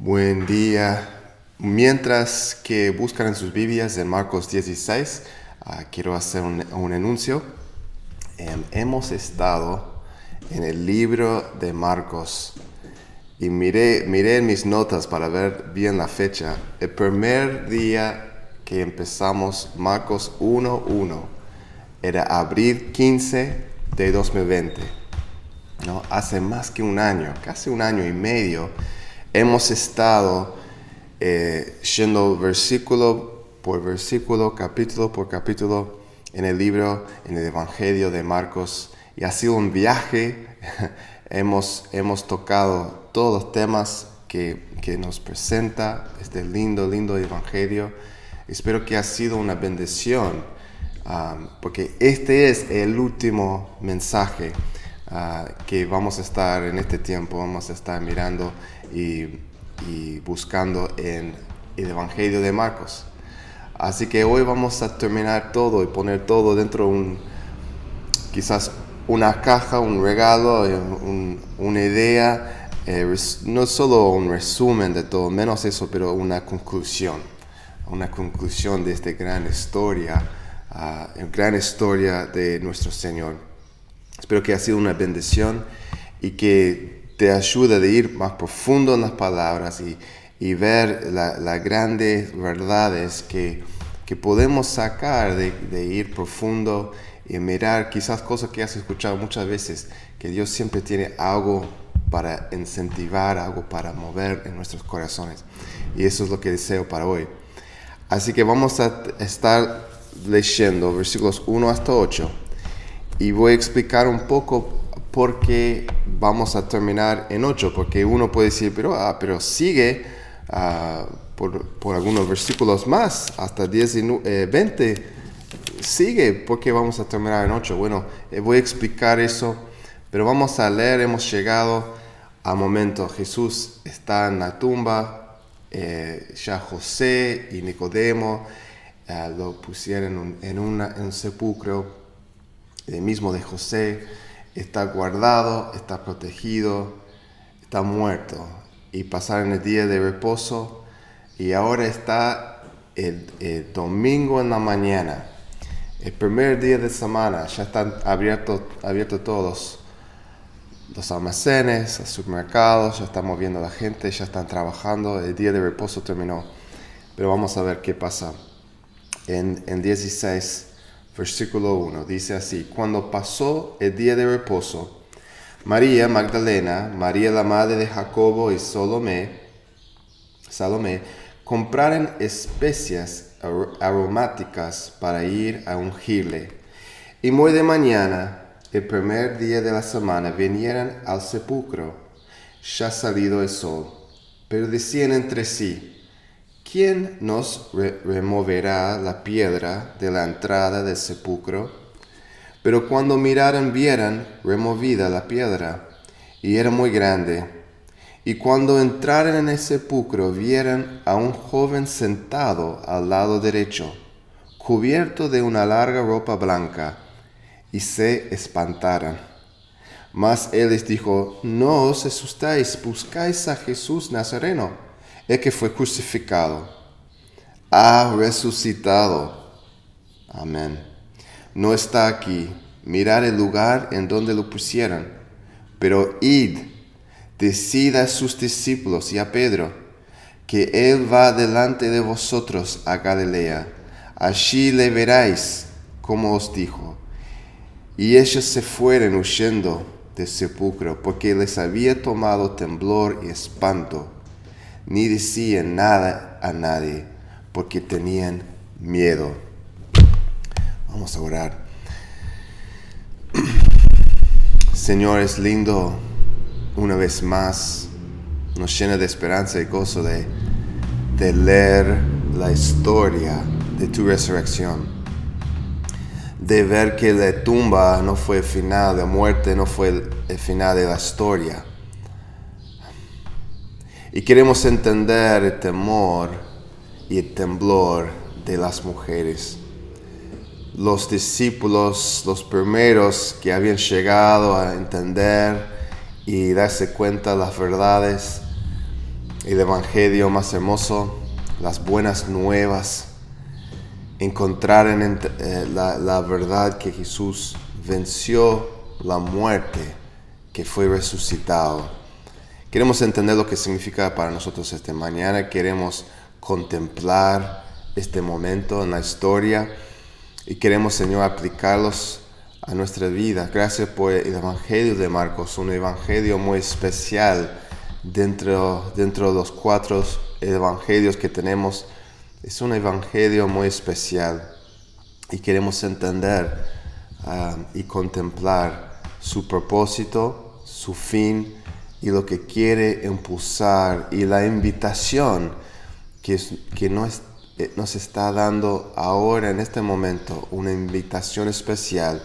Buen día. Mientras que buscan en sus Biblias en Marcos 16, quiero hacer un anuncio. Hemos estado en el libro de Marcos y miré en mis notas para ver bien la fecha. El primer día que empezamos Marcos 1:1 era abril 15 de 2020. ¿No? Hace más que un año, casi un año y medio, hemos estado yendo versículo por versículo, capítulo por capítulo en el libro, en el Evangelio de Marcos. Y ha sido un viaje. hemos tocado todos los temas que nos presenta este lindo Evangelio. Espero que ha sido una bendición, porque este es el último mensaje que vamos a estar en este tiempo. Vamos a estar mirando y buscando en el Evangelio de Marcos. Así que hoy vamos a terminar todo y poner todo dentro de quizás una caja, un regalo, una idea, no solo un resumen de todo, menos eso, pero una conclusión de esta gran historia de nuestro Señor. Espero que haya sido una bendición y que te ayude a ir más profundo en las palabras y ver las grandes verdades que podemos sacar de ir profundo y mirar quizás cosas que has escuchado muchas veces, que Dios siempre tiene algo para incentivar, algo para mover en nuestros corazones. Y eso es lo que deseo para hoy. Así que vamos a estar leyendo versículos 1 hasta 8. Y voy a explicar un poco por qué vamos a terminar en 8, porque uno puede decir, pero sigue por algunos versículos más, hasta 10 y 20, sigue, porque vamos a terminar en 8. Bueno, voy a explicar eso, pero vamos a leer. Hemos llegado al momento, Jesús está en la tumba, ya José y Nicodemo lo pusieron en un sepulcro. El mismo de José está guardado, está protegido, está muerto. Y pasaron el día de reposo y ahora está el domingo en la mañana. El primer día de semana, ya están abiertos todos los almacenes, los supermercados, ya estamos viendo a la gente, ya están trabajando. El día de reposo terminó. Pero vamos a ver qué pasa. En 16, versículo 1, dice así: Cuando pasó el día de reposo, María Magdalena, María la madre de Jacobo y Salomé, compraron especias aromáticas para ir a ungirle. Y muy de mañana, el primer día de la semana, vinieron al sepulcro, ya salido el sol. Pero decían entre sí: ¿Quién nos removerá la piedra de la entrada del sepulcro? Pero cuando miraron, vieron removida la piedra, y era muy grande. Y cuando entraron en el sepulcro, vieron a un joven sentado al lado derecho, cubierto de una larga ropa blanca, y se espantaron. Mas él les dijo: No os asustéis, buscáis a Jesús Nazareno, el que fue crucificado. Ha resucitado. Amén. No está aquí. Mirad el lugar en donde lo pusieron. Pero id, decid a sus discípulos y a Pedro, que él va delante de vosotros a Galilea. Allí le veréis, como os dijo. Y ellos se fueron huyendo del sepulcro, porque les había tomado temblor y espanto. Ni decían nada a nadie, porque tenían miedo. Vamos a orar. Señor, es lindo una vez más, nos llena de esperanza y gozo de leer la historia de tu resurrección, de ver que la tumba no fue el final, la muerte no fue el final de la historia. Y queremos entender el temor y el temblor de las mujeres. Los discípulos, los primeros que habían llegado a entender y darse cuenta de las verdades, el evangelio más hermoso, las buenas nuevas, encontrar la verdad que Jesús venció la muerte, que fue resucitado. Queremos entender lo que significa para nosotros esta mañana. Queremos contemplar este momento en la historia y queremos, Señor, aplicarlos a nuestra vida. Gracias por el Evangelio de Marcos, un evangelio muy especial dentro de los 4 evangelios que tenemos. Es un evangelio muy especial y queremos entender y contemplar su propósito, su fin y lo que quiere impulsar y la invitación que nos está dando ahora en este momento, una invitación especial,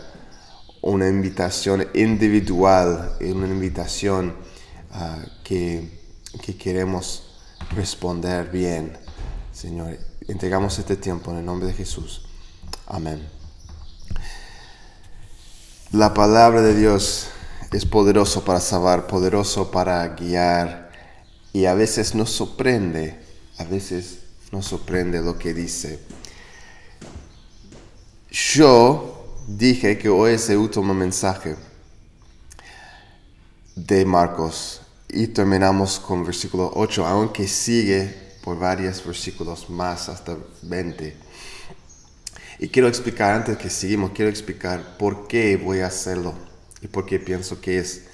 una invitación individual, una invitación que queremos responder bien. Señor, entregamos este tiempo en el nombre de Jesús. Amén. La palabra de Dios es poderoso para salvar, poderoso para guiar, y a veces nos sorprende lo que dice. Yo dije que hoy es el último mensaje de Marcos y terminamos con versículo 8, aunque sigue por varios versículos más hasta 20. Y quiero explicar, antes que seguimos, por qué voy a hacerlo y por qué pienso que es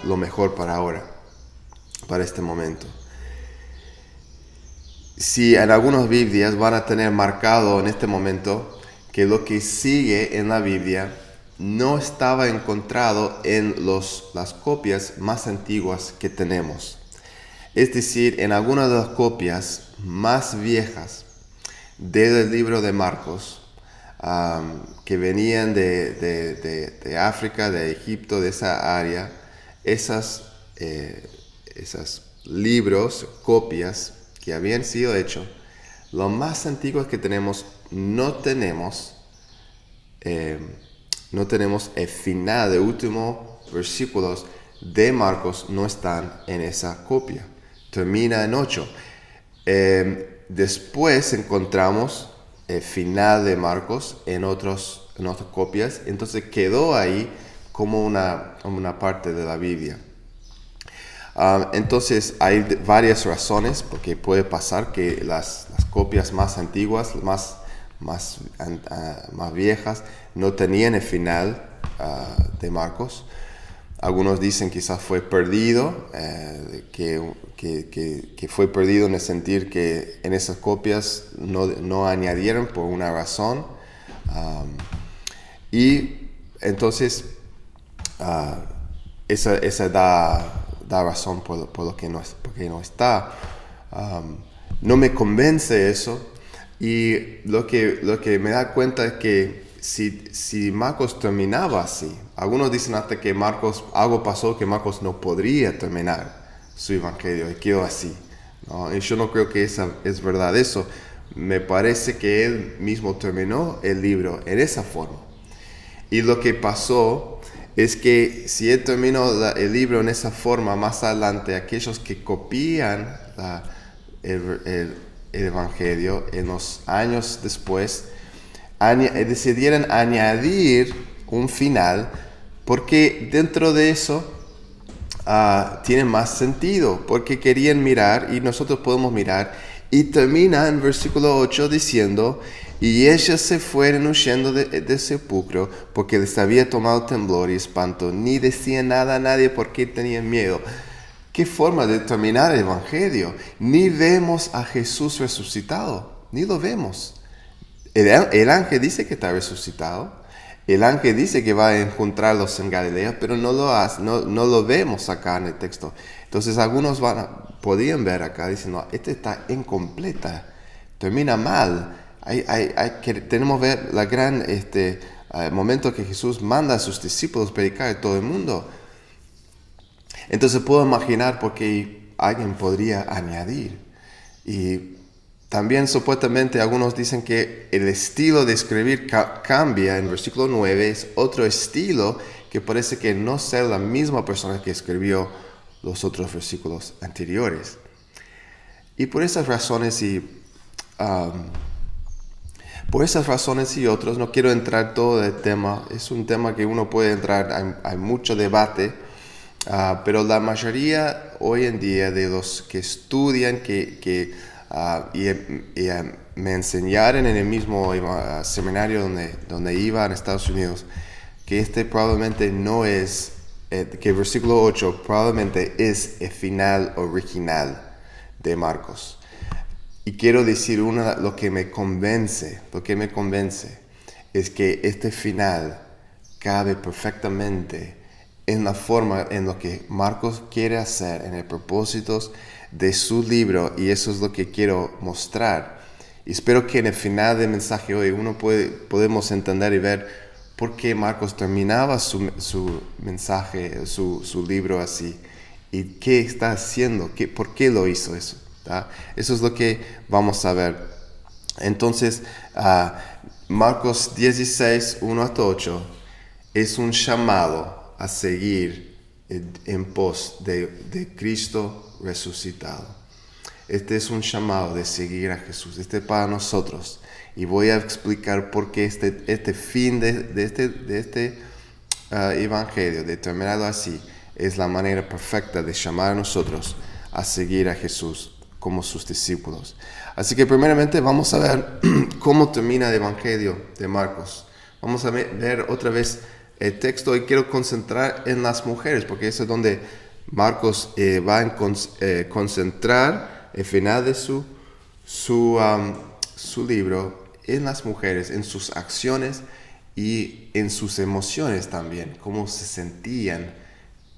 lo mejor para ahora, para este momento. Si en algunas Biblias van a tener marcado en este momento que lo que sigue en la Biblia no estaba encontrado en las copias más antiguas que tenemos. Es decir, en algunas de las copias más viejas del libro de Marcos, que venían de África, de Egipto, de esa área, esos libros, copias que habían sido hechos, los más antiguos que tenemos, no tenemos el final de últimos versículos de Marcos, no están en esa copia. Termina en 8. Después encontramos el final de Marcos en otras copias, entonces quedó ahí como una parte de la Biblia. Entonces hay varias razones porque puede pasar que las copias más antiguas, más viejas, no tenían el final de Marcos. Algunos dicen quizás fue perdido, que fue perdido en el sentido que en esas copias no añadieron por una razón. Y entonces esa da razón por lo que porque no está. No me convence eso. Y lo que me da cuenta es que si Marcos terminaba así, algunos dicen hasta que algo pasó que Marcos no podría terminar su evangelio y quedó así, ¿no? Y yo no creo que esa es verdad. Eso me parece que él mismo terminó el libro en esa forma. Y lo que pasó es que si él terminó el libro en esa forma, más adelante aquellos que copian el evangelio en los años después decidieron añadir un final, porque dentro de eso tiene más sentido, porque querían mirar, y nosotros podemos mirar, y termina en versículo 8 diciendo: y ellos se fueron huyendo del sepulcro, porque les había tomado temblor y espanto, ni decían nada a nadie porque tenían miedo. ¿Qué forma de terminar el evangelio? Ni vemos a Jesús resucitado, ni lo vemos. El ángel dice que está resucitado. El ángel dice que va a encontrarlos en Galilea, pero no lo hace, no lo vemos acá en el texto. Entonces algunos podían ver acá diciendo: esta está incompleta, termina mal. Tenemos que ver la gran momento que Jesús manda a sus discípulos predicar a todo el mundo. Entonces puedo imaginar por qué alguien podría añadir. Y también supuestamente algunos dicen que el estilo de escribir cambia. En versículo 9 es otro estilo que parece que no ser la misma persona que escribió los otros versículos anteriores. Y por esas razones y otros, no quiero entrar todo el tema, es un tema que uno puede entrar, hay mucho debate, pero la mayoría hoy en día de los que estudian, me enseñaron en el mismo seminario donde iba en Estados Unidos, que este probablemente no es, que el versículo 8 probablemente es el final original de Marcos. Y quiero decir lo que me convence es que este final cabe perfectamente en la forma en lo que Marcos quiere hacer, en el propósito de su libro, y eso es lo que quiero mostrar. Y espero que en el final del mensaje hoy podemos entender y ver por qué Marcos terminaba su mensaje, su libro así, y qué está haciendo, por qué lo hizo eso. Eso es lo que vamos a ver. Entonces, Marcos 16, 1 hasta 8, es un llamado a seguir en pos de Cristo resucitado. Este es un llamado de seguir a Jesús. Este es para nosotros. Y voy a explicar por qué este fin de este evangelio, de terminarlo así, es la manera perfecta de llamar a nosotros a seguir a Jesús como sus discípulos. Así que primeramente vamos a ver cómo termina el evangelio de Marcos. Vamos a ver otra vez el texto y quiero concentrar en las mujeres, porque eso es donde Marcos va a concentrar el final de su libro, en las mujeres, en sus acciones y en sus emociones también, cómo se sentían,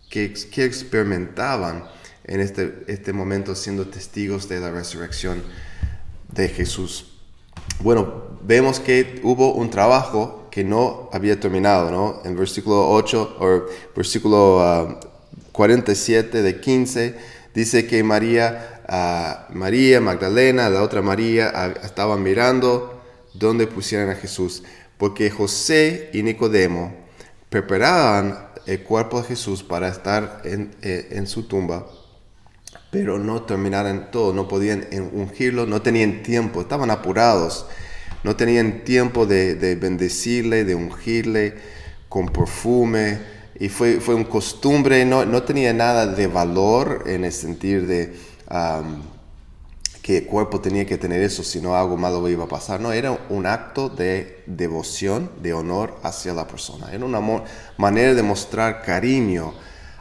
qué experimentaban en este momento siendo testigos de la resurrección de Jesús. Bueno, vemos que hubo un trabajo que no había terminado, ¿no? En versículo 8 o versículo 47 de 15 dice que María Magdalena, la otra María, estaban mirando dónde pusieran a Jesús, porque José y Nicodemo preparaban el cuerpo de Jesús para estar en su tumba, pero no terminaron todo, no podían ungirlo, no tenían tiempo, estaban apurados, no tenían tiempo de bendecirle, de ungirle con perfume, y fue una costumbre, no tenía nada de valor en el sentido de que el cuerpo tenía que tener eso, si no algo malo iba a pasar. No, era un acto de devoción, de honor hacia la persona. Era una manera de mostrar cariño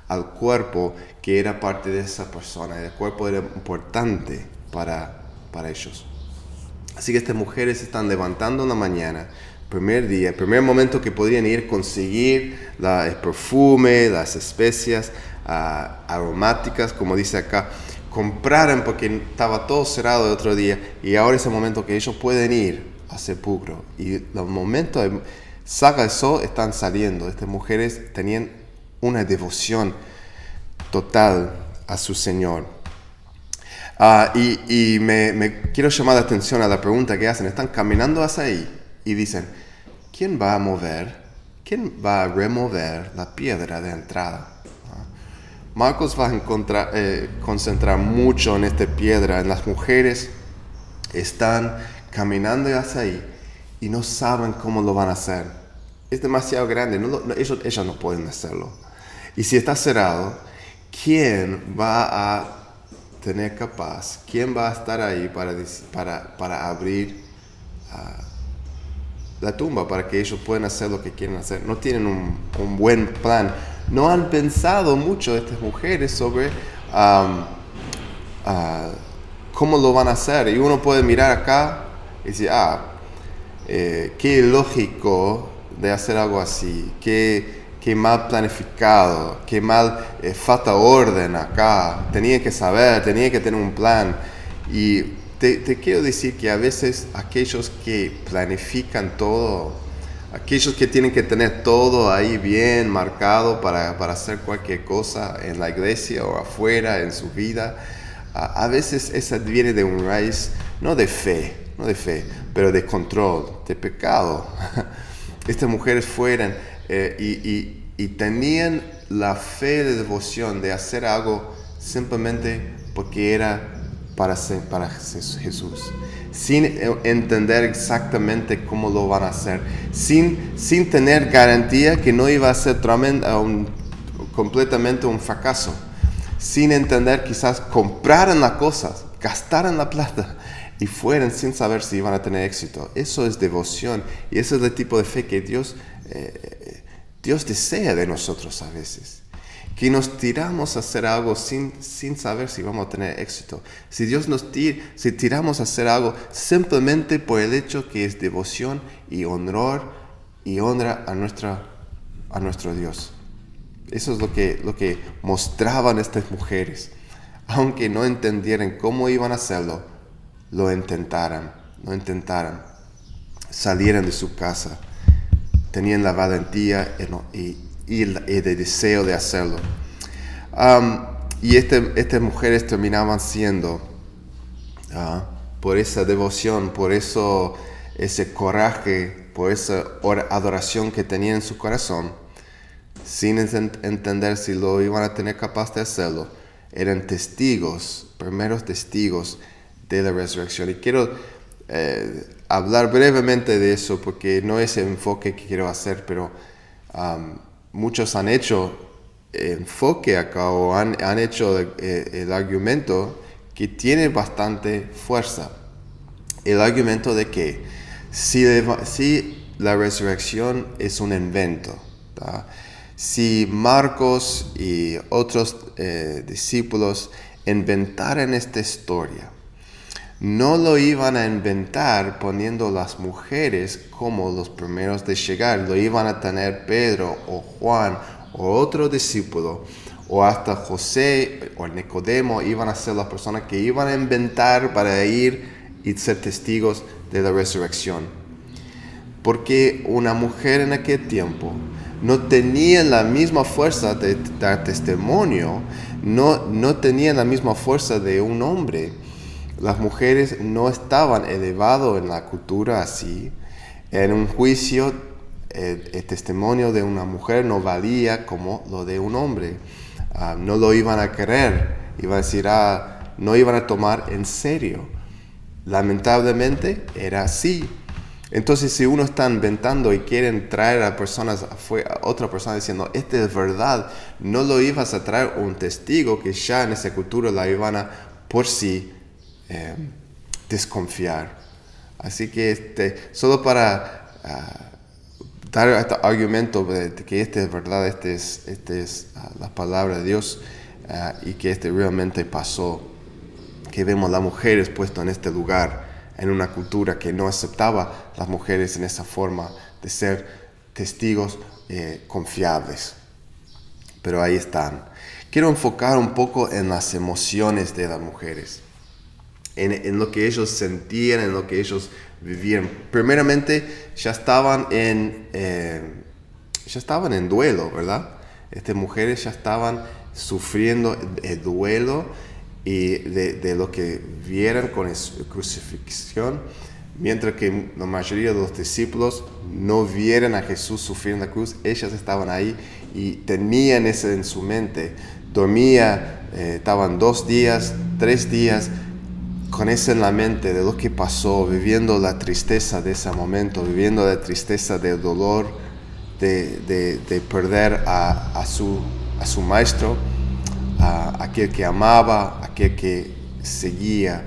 al cuerpo que era parte de esa persona. El cuerpo era importante para ellos. Así que estas mujeres se están levantando en la mañana, primer momento que podrían ir a conseguir el perfume, las especias aromáticas, como dice acá, compraron porque estaba todo cerrado el otro día, y ahora es el momento que ellos pueden ir al sepulcro. Y el momento de saca el sol, están saliendo. Estas mujeres tenían una devoción total a su Señor. Y me quiero llamar la atención a la pregunta que hacen. Están caminando hacia ahí y dicen, ¿quién va a remover la piedra de entrada? Marcos va a concentrar mucho en esta piedra. En las mujeres están caminando hacia ahí y no saben cómo lo van a hacer. Es demasiado grande, ellos no pueden hacerlo. Y si está cerrado, ¿quién va a tener capaz? ¿Quién va a estar ahí para abrir la tumba, para que ellos puedan hacer lo que quieren hacer? No tienen un buen plan. No han pensado mucho estas mujeres sobre cómo lo van a hacer. Y uno puede mirar acá y decir, qué lógico de hacer algo así, qué mal planificado, qué mal, falta orden acá, tenía que saber, tenía que tener un plan. Y te quiero decir que a veces aquellos que planifican todo, aquellos que tienen que tener todo ahí bien marcado para hacer cualquier cosa en la iglesia o afuera en su vida, a veces esa viene de un raíz, no de fe, pero de control, de pecado. Estas mujeres fueran y tenían la fe de devoción de hacer algo simplemente porque era para Jesús, sin entender exactamente cómo lo van a hacer, sin tener garantía que no iba a ser completamente un fracaso, sin entender, quizás compraran las cosas, gastaran la plata y fueran sin saber si iban a tener éxito. Eso es devoción, y ese es el tipo de fe que Dios desea de nosotros a veces. Que nos tiramos a hacer algo sin saber si vamos a tener éxito. Si tiramos a hacer algo simplemente por el hecho que es devoción y honra a nuestro Dios. Eso es lo que mostraban estas mujeres. Aunque no entendieran cómo iban a hacerlo, lo intentaran. Salieran de su casa. Tenían la valentía y el deseo de hacerlo. Y estas mujeres terminaban siendo, por esa devoción, por eso ese coraje, por esa adoración que tenían en su corazón, sin entender si lo iban a tener capaz de hacerlo, eran primeros testigos de la resurrección. Y quiero hablar brevemente de eso, porque no es el enfoque que quiero hacer, pero muchos han hecho enfoque acá, o han hecho el argumento que tiene bastante fuerza. El argumento de que si la resurrección es un invento, ¿tá? Si Marcos y otros discípulos inventaran esta historia, no lo iban a inventar poniendo las mujeres como los primeros de llegar. Lo iban a tener Pedro o Juan o otro discípulo, o hasta José o Nicodemo iban a ser las personas que iban a inventar para ir y ser testigos de la resurrección. Porque una mujer en aquel tiempo no tenía la misma fuerza de dar testimonio, no tenía la misma fuerza de un hombre. Las mujeres no estaban elevadas en la cultura así. En un juicio, el testimonio de una mujer no valía como lo de un hombre. No lo iban a querer. Iban a decir, no iban a tomar en serio. Lamentablemente era así. Entonces, si uno está inventando y quieren traer a otra persona diciendo, esta es verdad, no lo ibas a traer un testigo que ya en esa cultura la iban a por sí desconfiar. Así que solo para dar este argumento de que este es verdad, este es la palabra de Dios, y que realmente pasó, que vemos las mujeres puestas en este lugar, en una cultura que no aceptaba las mujeres en esa forma de ser testigos confiables. Pero ahí están. Quiero enfocar un poco en las emociones de las mujeres, en lo que ellos sentían, en lo que ellos vivían. Primeramente, ya estaban en duelo, ¿verdad? Estas mujeres ya estaban sufriendo el duelo y de lo que vieran con la crucifixión, mientras que la mayoría de los discípulos no vieran a Jesús sufrir en la cruz. Ellas estaban ahí y tenían eso en su mente. Estaban 2 días, 3 días, con eso en la mente de lo que pasó, viviendo la tristeza de ese momento, viviendo la tristeza del dolor de perder a su maestro, a aquel que amaba, aquel que seguía,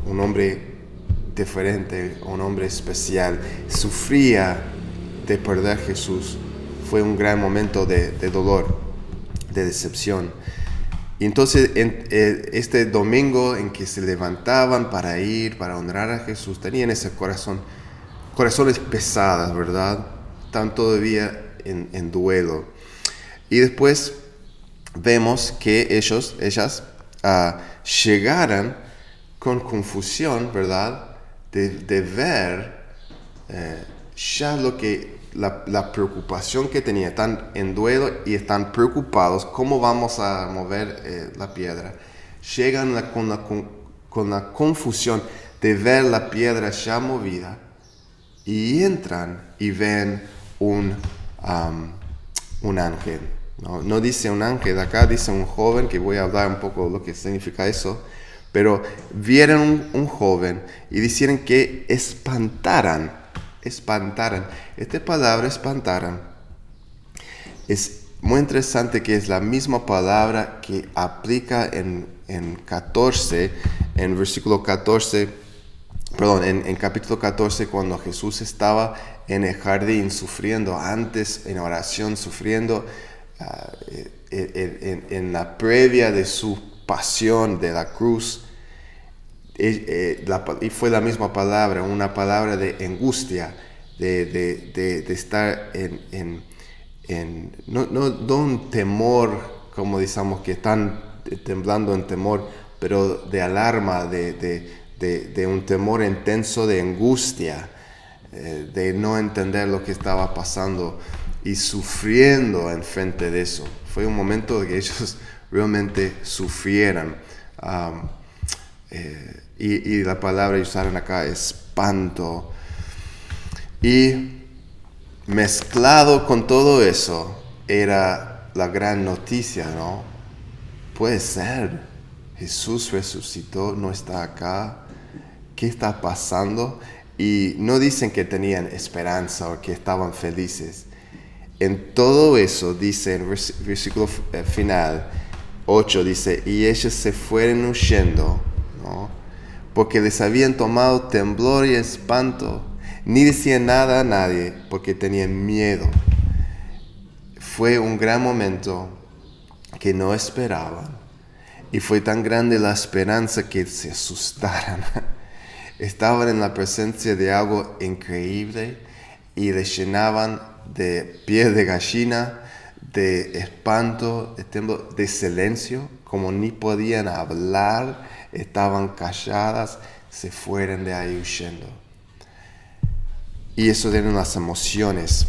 un hombre diferente, un hombre especial. Sufría de perder a Jesús. Fue un gran momento de dolor, de decepción. Y entonces este domingo en que se levantaban para honrar a Jesús, tenían ese corazones pesadas, ¿verdad? Están todavía en duelo. Y después vemos que ellas llegaran con confusión, ¿verdad? De ver ya lo que la preocupación que tenía. Están en duelo y están preocupados. ¿Cómo vamos a mover la piedra? Llegan con la confusión de ver la piedra ya movida, y entran y ven un ángel. No dice un ángel, acá dice un joven, que voy a hablar un poco de lo que significa eso. pero vieron un joven y dijeron que espantaran. Esta palabra espantaran es muy interesante, que es la misma palabra que aplica en versículo 14, en capítulo 14, cuando Jesús estaba en el jardín sufriendo, antes en oración sufriendo, en la previa de su pasión de la cruz, y fue la misma palabra, una palabra de angustia, de estar no un temor, como decimos, que están temblando en temor, pero de alarma, de un temor intenso, de angustia, de no entender lo que estaba pasando y sufriendo en frente de eso. Fue un momento de que ellos realmente sufrieran. Y la palabra que usaron acá, espanto. Y mezclado con todo eso era la gran noticia, ¿no? Puede ser, Jesús resucitó, no está acá. ¿Qué está pasando? Y no dicen que tenían esperanza o que estaban felices. En todo eso, dice en versículo final 8, dice, y ellos se fueron huyendo, ¿no? Porque les habían tomado temblor y espanto. Ni decían nada a nadie porque tenían miedo. Fue un gran momento que no esperaban. Y fue tan grande la esperanza que se asustaron. Estaban en la presencia de algo increíble y les llenaban de piel de gallina, de espanto, de temblor, de silencio, como ni podían hablar, estaban calladas, se fueron de ahí huyendo. Y eso eran las emociones.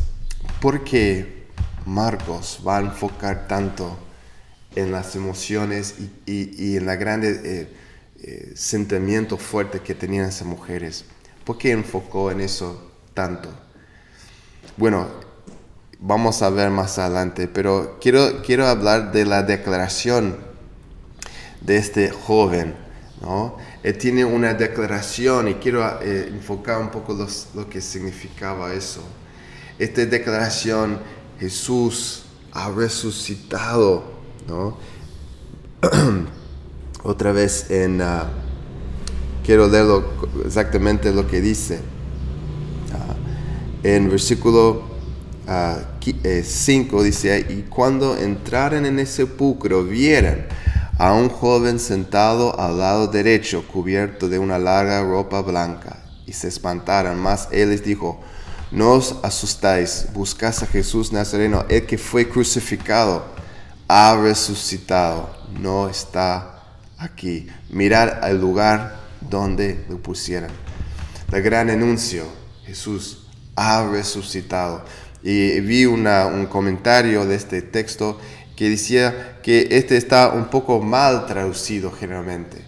¿Por qué Marcos va a enfocar tanto en las emociones y en la grande sentimiento fuerte que tenían esas mujeres? ¿Por qué enfocó en eso tanto? Bueno, vamos a ver más adelante, pero quiero hablar de la declaración de este joven, ¿no? Él tiene una declaración y quiero enfocar un poco lo que significaba eso. Esta declaración, Jesús ha resucitado, ¿no? Otra vez quiero leerlo exactamente lo que dice. En versículo 5 dice, y cuando entraron en el sepulcro vieron a un joven sentado al lado derecho, cubierto de una larga ropa blanca, y se espantaron. Mas él les dijo, no os asustáis, buscáis a Jesús Nazareno, el que fue crucificado, ha resucitado, no está aquí. Mirad al lugar donde lo pusieron. El gran anuncio, Jesús ha resucitado. Y vi un comentario de este texto que decía que este está un poco mal traducido generalmente.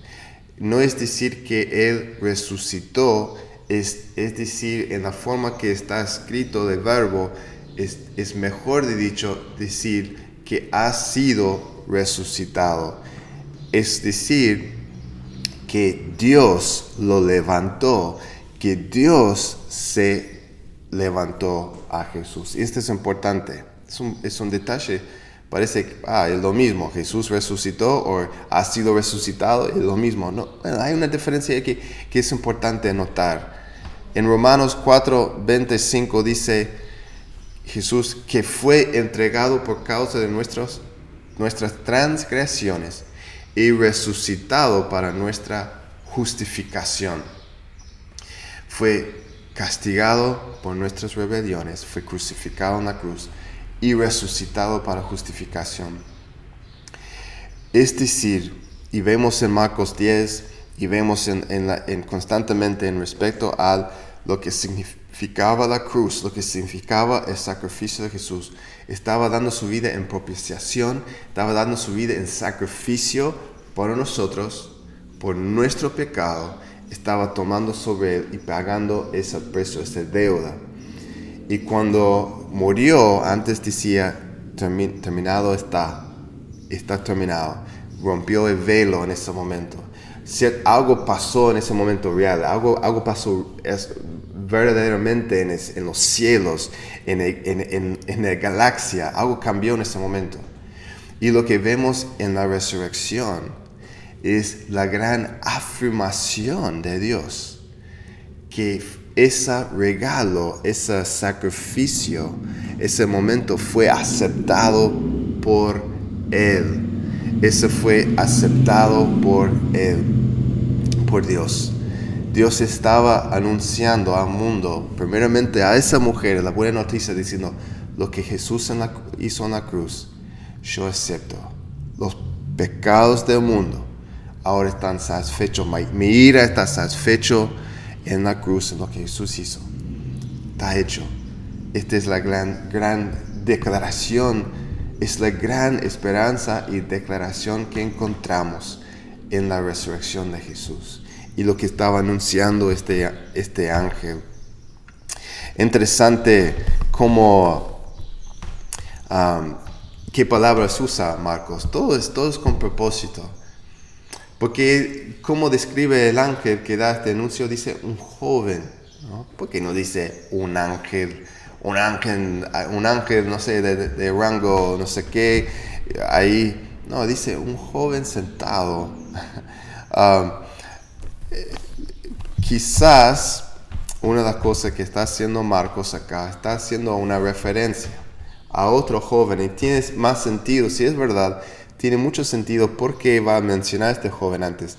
No es decir que Él resucitó, es decir, en la forma que está escrito de verbo, es mejor decir que ha sido resucitado. Es decir, que Dios lo levantó, que Dios se levantó a Jesús. Y esto es importante, es un detalle. Parece que es lo mismo, Jesús resucitó o ha sido resucitado, es lo mismo. No, hay una diferencia que es importante notar. En Romanos 4:25 dice Jesús que fue entregado por causa de nuestras transgresiones y resucitado para nuestra justificación. Fue castigado por nuestras rebeliones, fue crucificado en la cruz y resucitado para justificación. Es decir, y vemos en Marcos 10 y vemos constantemente en respecto a lo que significaba la cruz, lo que significaba el sacrificio de Jesús. Estaba dando su vida en propiciación, estaba dando su vida en sacrificio por nosotros, por nuestro pecado. Estaba tomando sobre él y pagando ese precio, esa deuda. Y cuando murió, antes decía, terminado está terminado. Rompió el velo en ese momento. algo pasó en ese momento real, algo pasó verdaderamente en los cielos, en la galaxia, algo cambió en ese momento. Y lo que vemos en la resurrección es la gran afirmación de Dios, que ese regalo, ese sacrificio, ese momento fue aceptado por Él. Ese fue aceptado por Él, por Dios. Dios estaba anunciando al mundo, primeramente a esa mujer, la buena noticia, diciendo, lo que Jesús hizo en la cruz, yo acepto. Los pecados del mundo ahora están satisfechos. Mi ira está satisfecho en la cruz, en lo que Jesús hizo. Está hecho. Esta es la gran declaración, es la gran esperanza y declaración que encontramos en la resurrección de Jesús. Y lo que estaba anunciando este ángel. Interesante cómo, qué palabras usa Marcos. Todo es con propósito. Porque como describe el ángel que da este anuncio, dice un joven, ¿no? ¿Por qué no dice un ángel, no sé, de rango, no sé qué, ahí? No, dice un joven sentado. Quizás una de las cosas que está haciendo Marcos acá, está haciendo una referencia a otro joven, y tiene más sentido, si es verdad, tiene mucho sentido porque va a mencionar a este joven antes.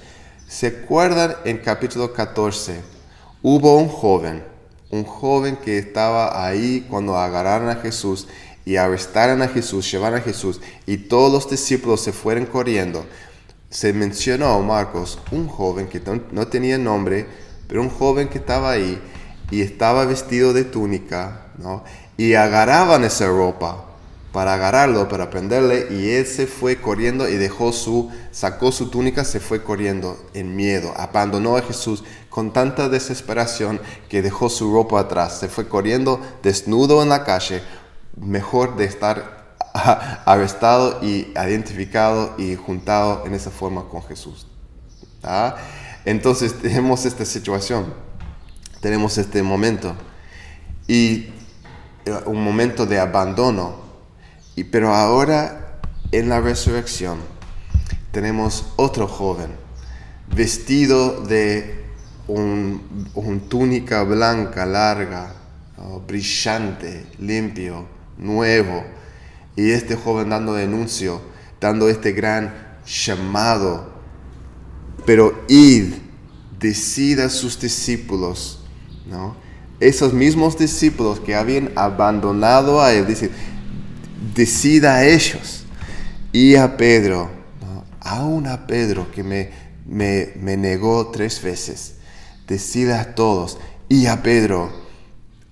¿Se acuerdan en capítulo 14? Hubo un joven que estaba ahí cuando agarraron a Jesús y arrestaron a Jesús, llevaron a Jesús, y todos los discípulos se fueron corriendo. Se mencionó, Marcos, un joven que no tenía nombre, pero un joven que estaba ahí y estaba vestido de túnica, ¿no? Y agarraban esa ropa para agarrarlo, para prenderle, y él se fue corriendo y sacó su túnica, se fue corriendo en miedo, abandonó a Jesús con tanta desesperación que dejó su ropa atrás, se fue corriendo desnudo en la calle, mejor de estar arrestado y identificado y juntado en esa forma con Jesús. ¿Ah? Entonces tenemos esta situación, tenemos este momento, y un momento de abandono, pero ahora en la resurrección tenemos otro joven vestido de un túnica blanca larga, ¿no? Brillante, limpio, nuevo, y este joven dando anuncio, dando este gran llamado, pero id, decid a sus discípulos, ¿no? Esos mismos discípulos que habían abandonado a él, dice, decida a ellos, y a Pedro, ¿no? Aún a Pedro que me negó 3 veces, decida a todos, y a Pedro,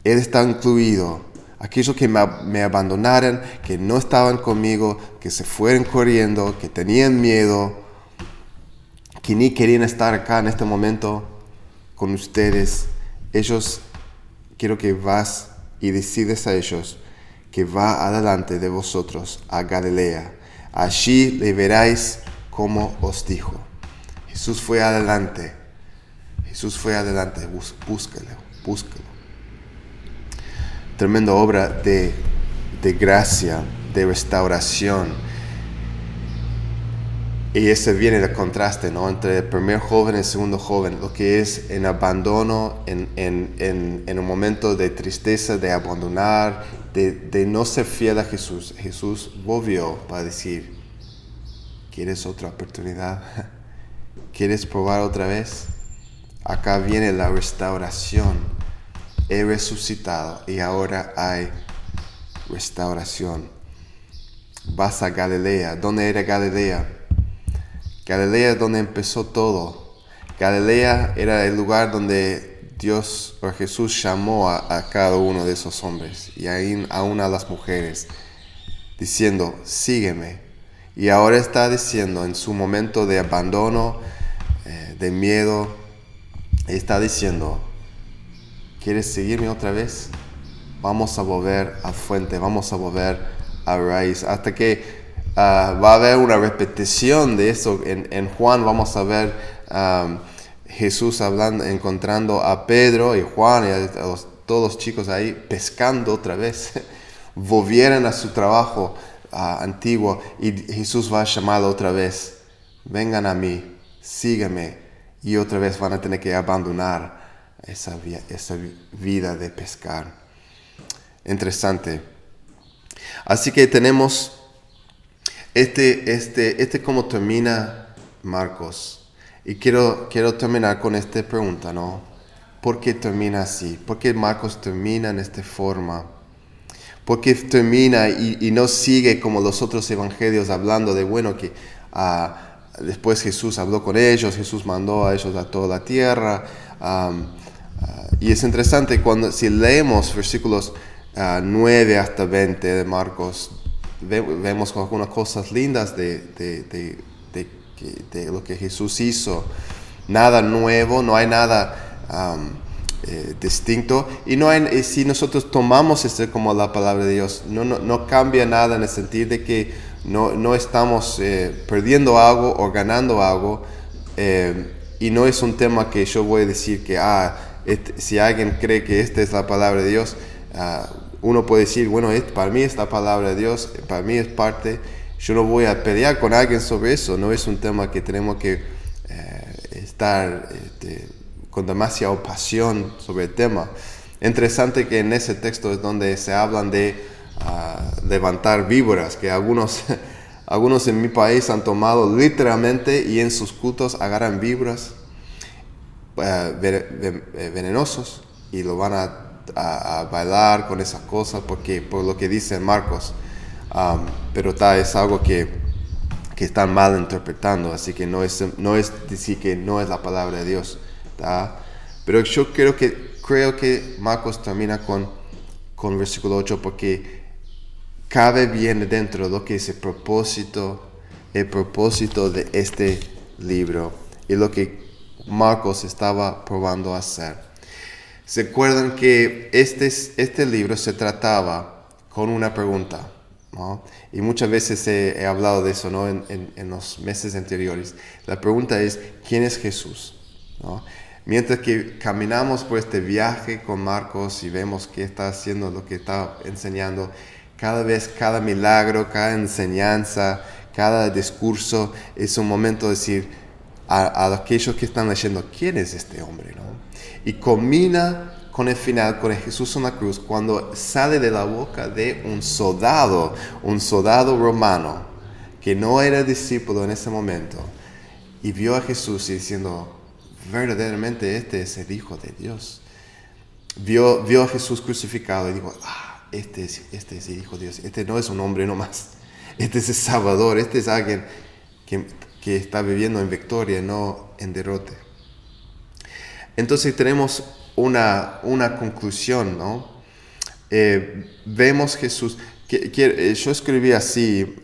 él está incluido. Aquellos que me abandonaron, que no estaban conmigo, que se fueron corriendo, que tenían miedo, que ni querían estar acá en este momento con ustedes. Ellos, quiero que vas y decides a ellos que va adelante de vosotros a Galilea. Allí le veréis como os dijo. Jesús fue adelante. Búscalo. Tremenda obra de gracia, de restauración. Y ese viene el contraste, ¿no? Entre el primer joven y el segundo joven, lo que es en abandono, en un momento de tristeza, de abandonar, de no ser fiel a Jesús. Jesús volvió para decir, ¿quieres otra oportunidad? ¿Quieres probar otra vez? Acá viene la restauración. He resucitado y ahora hay restauración. Vas a Galilea. ¿Dónde era Galilea? Galilea es donde empezó todo. Galilea era el lugar donde Dios o Jesús llamó a cada uno de esos hombres y aún a las mujeres, diciendo, sígueme. Y ahora está diciendo en su momento de abandono, de miedo, está diciendo, ¿quieres seguirme otra vez? Vamos a volver a fuente, vamos a volver a raíz, hasta que va a haber una repetición de eso. En Juan vamos a ver Jesús encontrando a Pedro y Juan y todos los chicos ahí pescando otra vez. Volvieron a su trabajo antiguo y Jesús va a llamar otra vez. Vengan a mí, síganme. Y otra vez van a tener que abandonar esa vida de pescar. Interesante. Así que tenemos cómo termina Marcos. Y quiero terminar con esta pregunta, ¿no? ¿Por qué termina así? ¿Por qué Marcos termina en esta forma? ¿Por qué termina y no sigue como los otros evangelios hablando de, bueno, que después Jesús habló con ellos, Jesús mandó a ellos a toda la tierra? Y es interesante si leemos versículos 9 hasta 20 de Marcos, vemos algunas cosas lindas de lo que Jesús hizo. Nada nuevo, no hay nada distinto. Y si nosotros tomamos esto como la palabra de Dios, no cambia nada en el sentido de que no estamos perdiendo algo o ganando algo. Y no es un tema que yo voy a decir que si alguien cree que esta es la palabra de Dios, uno puede decir, bueno, para mí es la palabra de Dios, para mí es parte. Yo no voy a pelear con alguien sobre eso. No es un tema que tenemos que estar con demasiada pasión sobre el tema. Interesante que en ese texto es donde se hablan de levantar víboras, que algunos en mi país han tomado literalmente y en sus cultos agarran víboras venenosos y lo van a bailar con esas cosas por lo que dice Marcos. Pero es algo que están mal interpretando, así que no es decir que no es la palabra de Dios, ¿tá? Pero yo creo que Marcos termina con versículo 8 porque cabe bien dentro de lo que es el propósito de este libro y lo que Marcos estaba probando hacer. ¿Se acuerdan que este libro se trataba con una pregunta? ¿No? Y muchas veces he hablado de eso, ¿no? en los meses anteriores. La pregunta es, ¿quién es Jesús? ¿No? Mientras que caminamos por este viaje con Marcos y vemos qué está haciendo, lo que está enseñando, cada milagro, cada enseñanza, cada discurso es un momento de decir a aquellos que están leyendo, ¿quién es este hombre? ¿No? Y combina con el final, con el Jesús en la cruz, cuando sale de la boca de un soldado romano, que no era discípulo en ese momento, y vio a Jesús y diciendo, verdaderamente este es el Hijo de Dios. Vio a Jesús crucificado y dijo, este es el Hijo de Dios, este no es un hombre nomás, este es el Salvador, este es alguien que está viviendo en victoria, no en derrota. Entonces tenemos una conclusión, ¿no? Vemos Jesús, yo escribí así,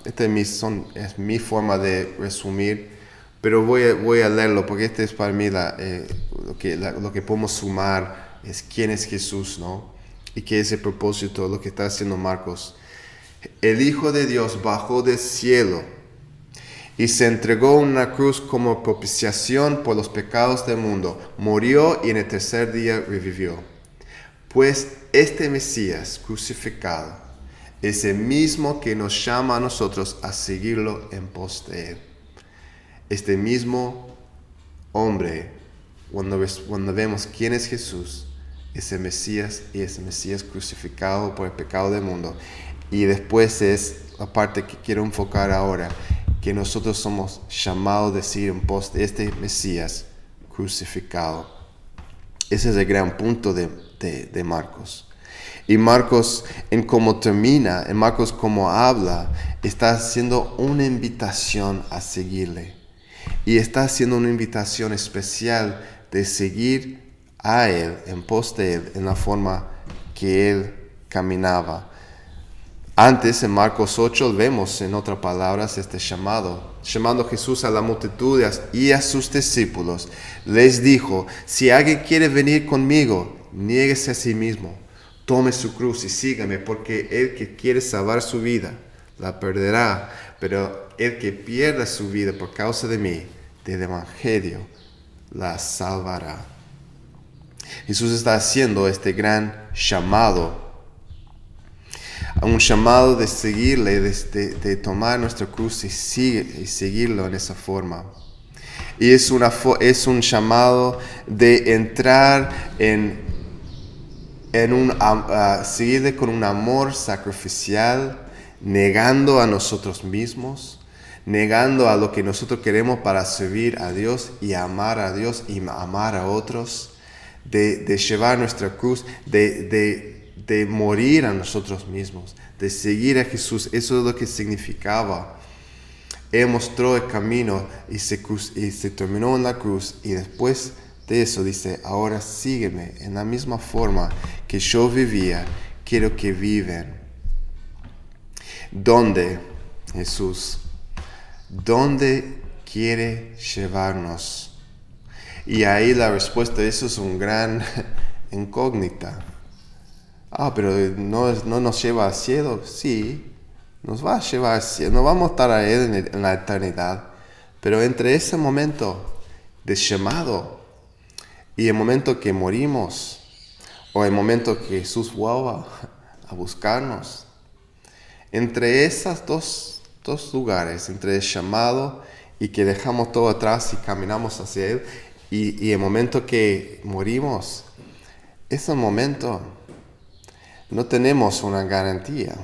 esta es mi forma de resumir, pero voy a leerlo porque este es para mí lo que podemos sumar, es quién es Jesús, ¿no? Y qué es el propósito, lo que está haciendo Marcos. El Hijo de Dios bajó del cielo y se entregó en una cruz como propiciación por los pecados del mundo. Murió y en el tercer día revivió. Pues este Mesías crucificado es el mismo que nos llama a nosotros a seguirlo en pos de él. Este mismo hombre, cuando vemos quién es Jesús, es el Mesías y es el Mesías crucificado por el pecado del mundo. Y después es la parte que quiero enfocar ahora, que nosotros somos llamados a decir en pos de este Mesías crucificado. Ese es el gran punto de Marcos. Y Marcos, en cómo termina, en Marcos cómo habla, está haciendo una invitación a seguirle. Y está haciendo una invitación especial de seguir a él, en pos de él, en la forma que él caminaba. Antes, en Marcos 8, vemos en otras palabras este llamando Jesús a la multitud y a sus discípulos. Les dijo, si alguien quiere venir conmigo, niéguese a sí mismo, tome su cruz y sígame, porque el que quiere salvar su vida, la perderá, pero el que pierda su vida por causa de mí, del Evangelio, la salvará. Jesús está haciendo este gran llamado, un llamado de seguirle, de tomar nuestra cruz y seguirlo en esa forma. Y es un llamado de entrar seguirle con un amor sacrificial, negando a nosotros mismos, negando a lo que nosotros queremos para servir a Dios y amar a Dios y amar a otros, de llevar nuestra cruz, de morir a nosotros mismos, de seguir a Jesús. Eso es lo que significaba. Él mostró el camino y se terminó en la cruz, y después de eso dice, ahora sígueme en la misma forma que yo vivía, quiero que viven. ¿Dónde, Jesús? ¿Dónde quiere llevarnos? Y ahí la respuesta a eso es un gran incógnita. Pero no nos lleva al cielo. Sí, nos va a llevar al cielo. No vamos a estar a Él en la eternidad. Pero entre ese momento de llamado y el momento que morimos, o el momento que Jesús vuelva a buscarnos, entre esos dos lugares, entre el llamado y que dejamos todo atrás y caminamos hacia Él, y el momento que morimos, ese momento no tenemos una garantía.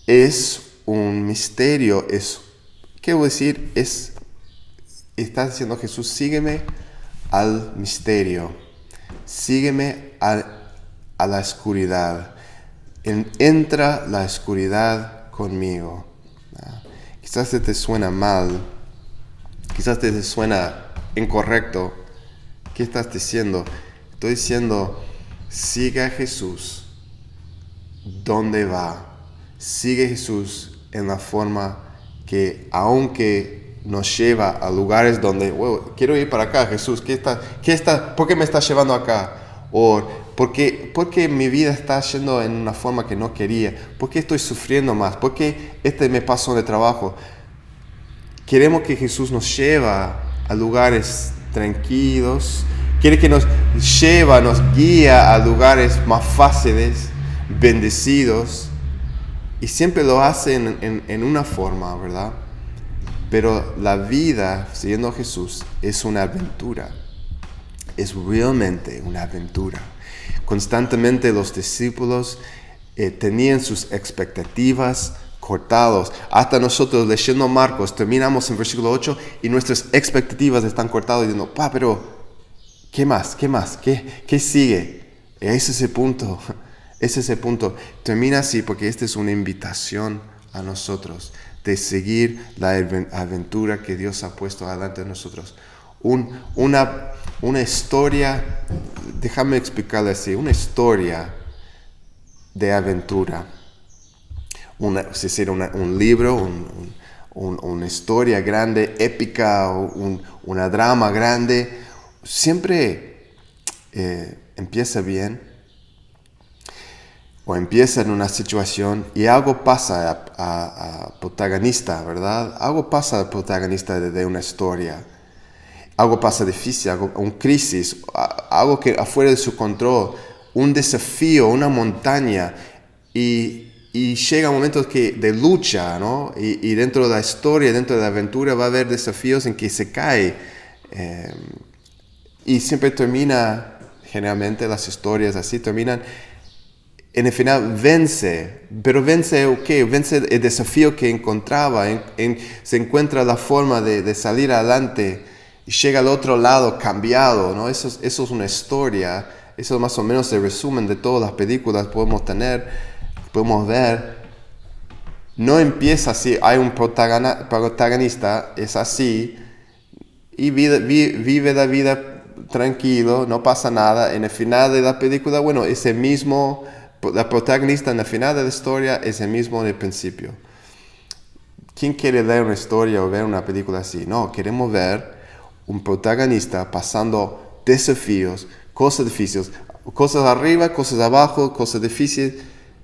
Es un misterio. Está diciendo Jesús, sígueme al misterio. Sígueme a la oscuridad. Entra la oscuridad conmigo. Quizás te suena mal. Quizás te suena incorrecto. ¿Qué estás diciendo? Estoy diciendo, sigue a Jesús donde va. Sigue a Jesús en la forma que, aunque nos lleva a lugares donde, quiero ir para acá, Jesús, ¿por qué me estás llevando acá? O ¿por qué mi vida está yendo en una forma que no quería? ¿Por qué estoy sufriendo más? ¿Por qué me pasó de trabajo? Queremos que Jesús nos lleve a lugares tranquilos. Quiere que nos guía a lugares más fáciles, bendecidos. Y siempre lo hace en una forma, ¿verdad? Pero la vida siguiendo a Jesús es una aventura. Es realmente una aventura. Constantemente los discípulos tenían sus expectativas cortados. Hasta nosotros leyendo Marcos terminamos en versículo 8 y nuestras expectativas están cortadas diciendo, pero ¿qué más? ¿Qué sigue? Ese es el punto. Termina así porque esta es una invitación a nosotros de seguir la aventura que Dios ha puesto delante de nosotros. Una historia, déjame explicarlo así, una historia de aventura. Un libro, una historia grande, épica, una drama grande, siempre empieza bien. O empieza en una situación y algo pasa a protagonista, ¿verdad? Algo pasa al protagonista de una historia. Algo pasa difícil, un crisis, algo que afuera de su control, un desafío, una montaña. Y llega un momento de lucha, ¿no? Y dentro de la historia, dentro de la aventura, va a haber desafíos en que se cae. Y siempre generalmente las historias así terminan. En el final vence, pero vence el desafío que encontraba, se encuentra la forma de salir adelante y llega al otro lado cambiado, ¿no? Eso es una historia, eso es más o menos el resumen de todas las películas que podemos ver. No empieza así, hay un protagonista, es así, y vive la vida tranquilo, no pasa nada. En el final de la película, ese mismo... La protagonista en el final de la historia es el mismo en el principio. ¿Quién quiere leer una historia o ver una película así? No, queremos ver un protagonista pasando desafíos, cosas difíciles, cosas arriba, cosas abajo, cosas difíciles,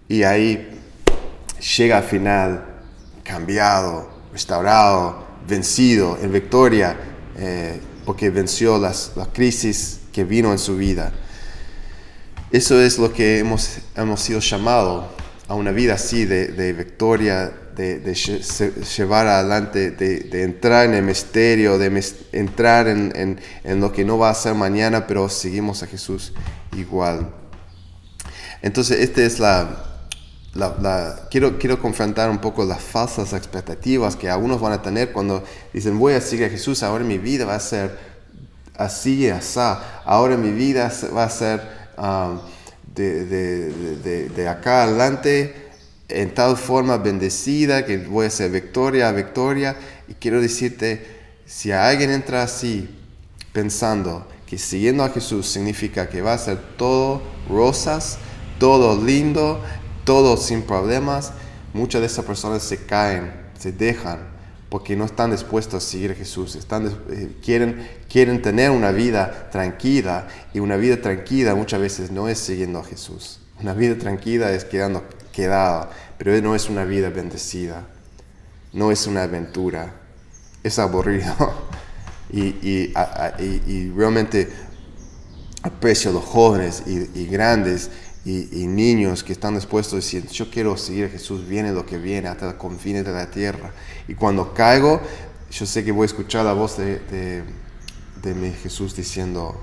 y ahí llega al final cambiado, restaurado, vencido, en victoria, porque venció las crisis que vino en su vida. Eso es lo que hemos sido llamados a una vida así, de victoria, de llevar adelante, de entrar en el misterio, de entrar en lo que no va a ser mañana, pero seguimos a Jesús igual. Entonces, esta es quiero confrontar un poco las falsas expectativas que algunos van a tener cuando dicen, voy a seguir a Jesús, ahora mi vida va a ser así y así, ahora mi vida va a ser de acá adelante en tal forma bendecida que voy a ser victoria a victoria. Y quiero decirte, si alguien entra así pensando que siguiendo a Jesús significa que va a ser todo rosas, todo lindo, todo sin problemas, muchas de esas personas se caen, se dejan, porque no están dispuestos a seguir a Jesús. Quieren tener una vida tranquila, y una vida tranquila muchas veces no es siguiendo a Jesús. Una vida tranquila es quedado, pero no es una vida bendecida, no es una aventura, es aburrido. Y realmente aprecio a los jóvenes y grandes y niños que están dispuestos a decir, yo quiero seguir a Jesús, viene lo que viene, hasta los confines de la tierra. Y cuando caigo, yo sé que voy a escuchar la voz de mi Jesús diciendo,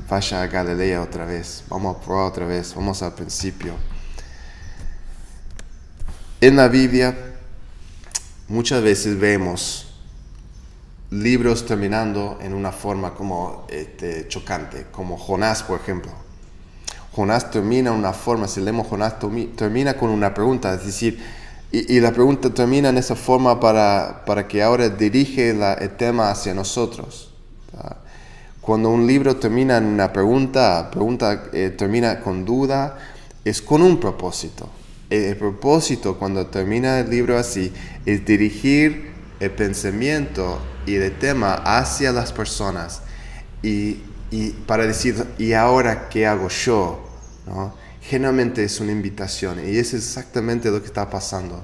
vaya a Galilea otra vez, vamos a probar otra vez, vamos al principio. En la Biblia muchas veces vemos libros terminando en una forma como chocante, como Jonás, por ejemplo. Jonás termina en una forma, si leemos Jonás, termina con una pregunta, es decir, y la pregunta termina en esa forma para que ahora dirige el tema hacia nosotros. Cuando un libro termina en una pregunta termina con duda, es con un propósito. El propósito cuando termina el libro así es dirigir el pensamiento y el tema hacia las personas y para decir, ¿y ahora qué hago yo? ¿No? Generalmente es una invitación, y eso es exactamente lo que está pasando.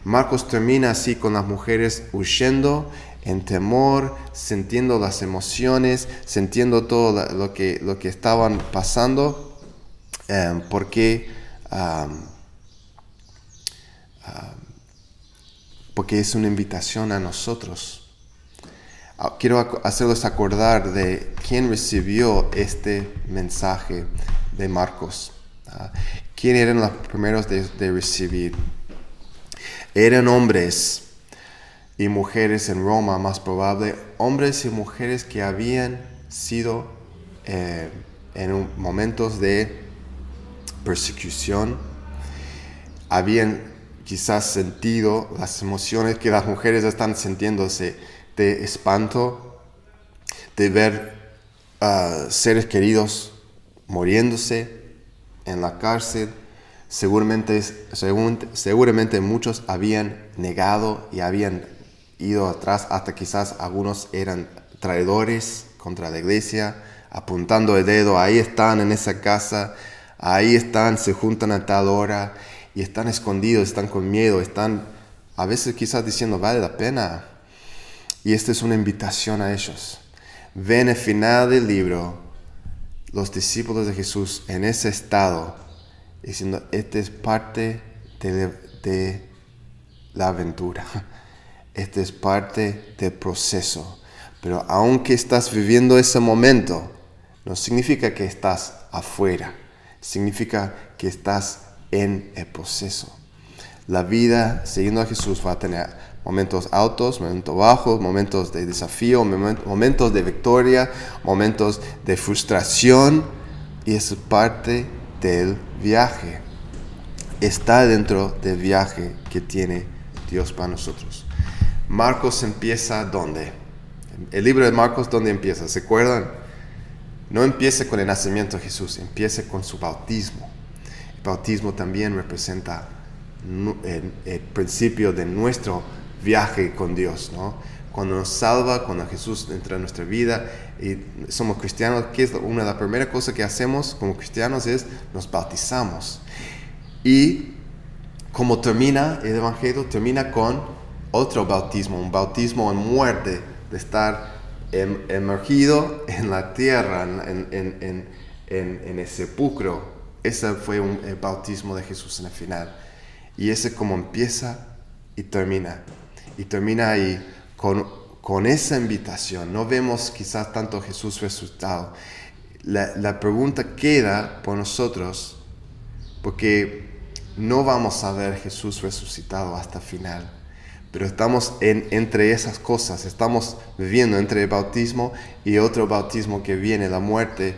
Marcos termina así, con las mujeres huyendo en temor, sintiendo las emociones, sintiendo todo lo que estaban pasando, porque es una invitación a nosotros. Quiero hacerlos acordar de quién recibió este mensaje de Marcos. ¿Quién eran los primeros de recibir? Eran hombres y mujeres en Roma, más probable, hombres y mujeres que habían sido en momentos de persecución, habían quizás sentido las emociones que las mujeres están sintiéndose, de espanto, de ver seres queridos muriéndose en la cárcel. Seguramente muchos habían negado y habían ido atrás, hasta quizás algunos eran traidores contra la iglesia, apuntando el dedo, ahí están en esa casa, ahí están, se juntan a tal hora, y están escondidos, están con miedo, están a veces quizás diciendo, vale la pena. Y esta es una invitación a ellos. Ven al final del libro los discípulos de Jesús en ese estado, diciendo, esta es parte de la aventura, esta es parte del proceso. Pero aunque estás viviendo ese momento, no significa que estás afuera, significa que estás en el proceso. La vida siguiendo a Jesús va a tener momentos altos, momentos bajos, momentos de desafío, momentos de victoria, momentos de frustración, y eso es parte del viaje. Está dentro del viaje que tiene Dios para nosotros. Marcos empieza ¿dónde? El libro de Marcos, ¿dónde empieza? ¿Se acuerdan? No empieza con el nacimiento de Jesús, empieza con su bautismo. El bautismo también representa el principio de nuestro viaje con Dios, ¿no? Cuando nos salva, cuando Jesús entra en nuestra vida y somos cristianos, ¿qué es una de las primeras cosas que hacemos como cristianos? Es nos bautizamos. Y como termina el Evangelio, termina con otro bautismo, un bautismo en muerte, de estar emergido en la tierra, en el sepulcro. Ese fue el bautismo de Jesús en el final. Y ese como empieza y termina. Y termina ahí con esa invitación. No vemos quizás tanto Jesús resucitado. La pregunta queda por nosotros, porque no vamos a ver Jesús resucitado hasta el final. Pero estamos entre esas cosas. Estamos viviendo entre el bautismo y otro bautismo que viene, la muerte.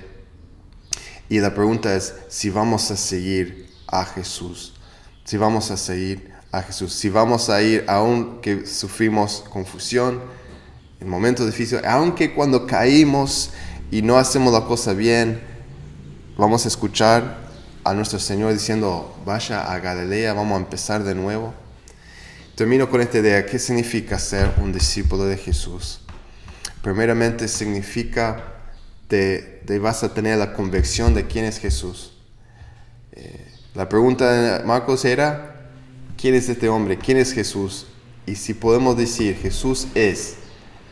Y la pregunta es si vamos a seguir a Jesús. Si vamos a seguir a Jesús. Si vamos a ir, aunque sufrimos confusión, en momentos difíciles, aunque cuando caímos y no hacemos la cosa bien, vamos a escuchar a nuestro Señor diciendo, vaya a Galilea, vamos a empezar de nuevo. Termino con esta idea. ¿Qué significa ser un discípulo de Jesús? Primeramente significa vas a tener la convicción de quién es Jesús. La pregunta de Marcos era, ¿quién es este hombre? ¿Quién es Jesús? Y si podemos decir, Jesús es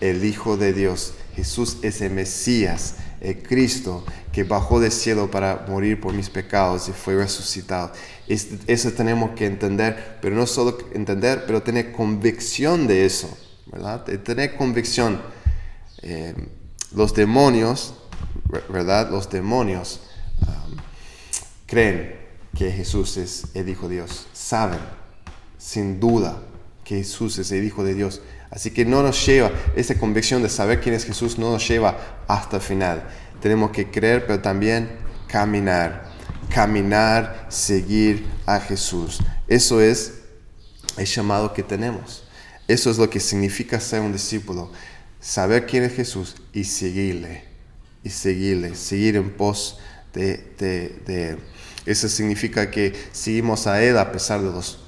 el Hijo de Dios, Jesús es el Mesías, el Cristo que bajó del cielo para morir por mis pecados y fue resucitado. Eso tenemos que entender, pero no solo entender, pero tener convicción de eso, ¿verdad? De tener convicción. Los demonios, ¿verdad? Los demonios creen que Jesús es el Hijo de Dios. Saben, sin duda, que Jesús es el Hijo de Dios. Así que no nos lleva, esa convicción de saber quién es Jesús no nos lleva hasta el final. Tenemos que creer, pero también caminar, seguir a Jesús. Eso es el llamado que tenemos. Eso es lo que significa ser un discípulo. Saber quién es Jesús y seguirle, seguir en pos de eso significa que seguimos a Él a pesar de las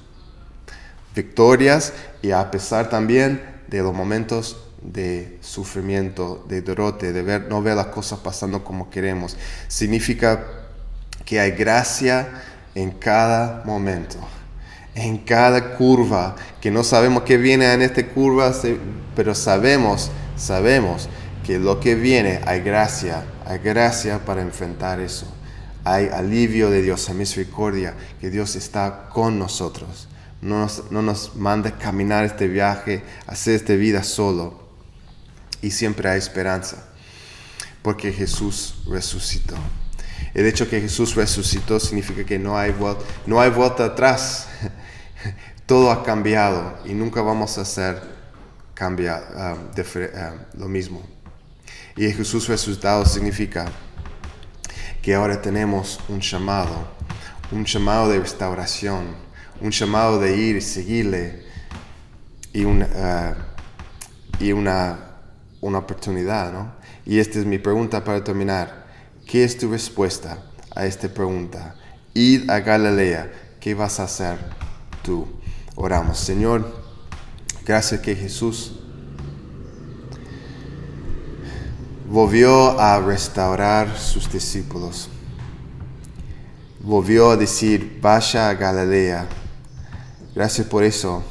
victorias y a pesar también de los momentos de sufrimiento, de derrote, de no ver las cosas pasando como queremos. Significa que hay gracia en cada momento, en cada curva, que no sabemos qué viene en esta curva, pero sabemos que lo que viene hay gracia para enfrentar eso. Hay alivio de Dios, hay misericordia, que Dios está con nosotros. No nos manda caminar este viaje, hacer esta vida solo. Y siempre hay esperanza, porque Jesús resucitó. El hecho que Jesús resucitó significa que no hay vuelta atrás. Todo ha cambiado y nunca vamos a hacer lo mismo. Y el Jesús resucitado significa que ahora tenemos un llamado de restauración, un llamado de ir y seguirle y una oportunidad, ¿no? Y esta es mi pregunta para terminar. ¿Qué es tu respuesta a esta pregunta? Ir a Galilea, ¿qué vas a hacer tú? Oramos. Señor, gracias que Jesús volvió a restaurar sus discípulos. Volvió a decir, vaya a Galilea. Gracias por eso.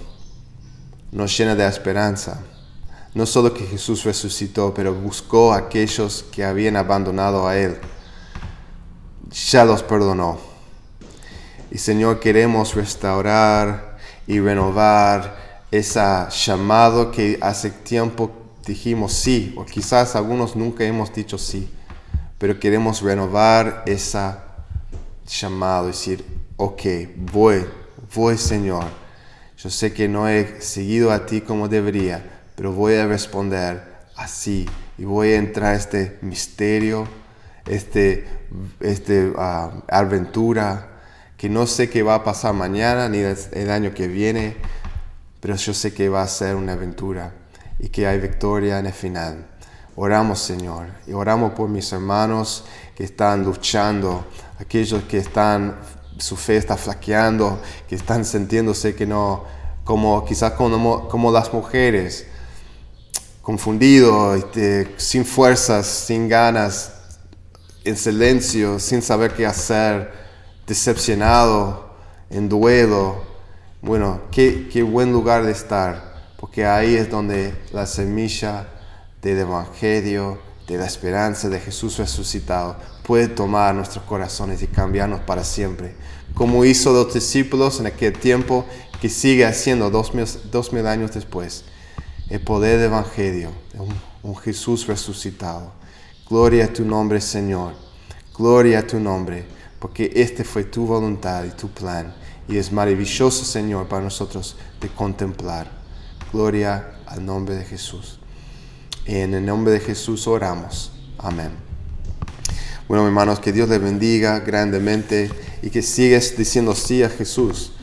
Nos llena de esperanza. No solo que Jesús resucitó, pero buscó a aquellos que habían abandonado a Él. Ya los perdonó. Y Señor, queremos restaurar y renovar ese llamado que hace tiempo dijimos sí, o quizás algunos nunca hemos dicho sí, pero queremos renovar ese llamado, decir, ok, voy Señor. Yo sé que no he seguido a ti como debería, pero voy a responder así y voy a entrar a este misterio, aventura, que no sé qué va a pasar mañana ni el año que viene, pero yo sé que va a ser una aventura y que hay victoria en el final. Oramos, Señor, y oramos por mis hermanos que están luchando, aquellos que su fe está flaqueando, que están sintiéndose que no, quizás como las mujeres, confundido, sin fuerzas, sin ganas, en silencio, sin saber qué hacer, decepcionado, en duelo, Bueno, qué buen lugar de estar, porque ahí es donde la semilla del Evangelio, de la esperanza de Jesús resucitado, puede tomar nuestros corazones y cambiarnos para siempre. Como hizo los discípulos en aquel tiempo, que sigue haciendo 2000 años después. El poder del Evangelio, un Jesús resucitado. Gloria a tu nombre, Señor. Gloria a tu nombre, porque este fue tu voluntad y tu plan. Y es maravilloso, Señor, para nosotros de contemplar. Gloria al nombre de Jesús. En el nombre de Jesús oramos. Amén. Bueno, hermanos, que Dios les bendiga grandemente y que sigas diciendo sí a Jesús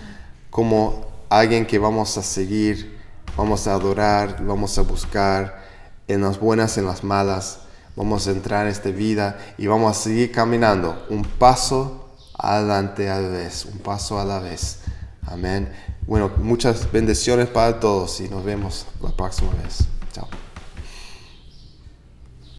como alguien que vamos a seguir, vamos a adorar, vamos a buscar en las buenas, en las malas. Vamos a entrar en esta vida y vamos a seguir caminando un paso adelante a la vez, un paso a la vez. Amén. Bueno, muchas bendiciones para todos y nos vemos la próxima vez. Chao.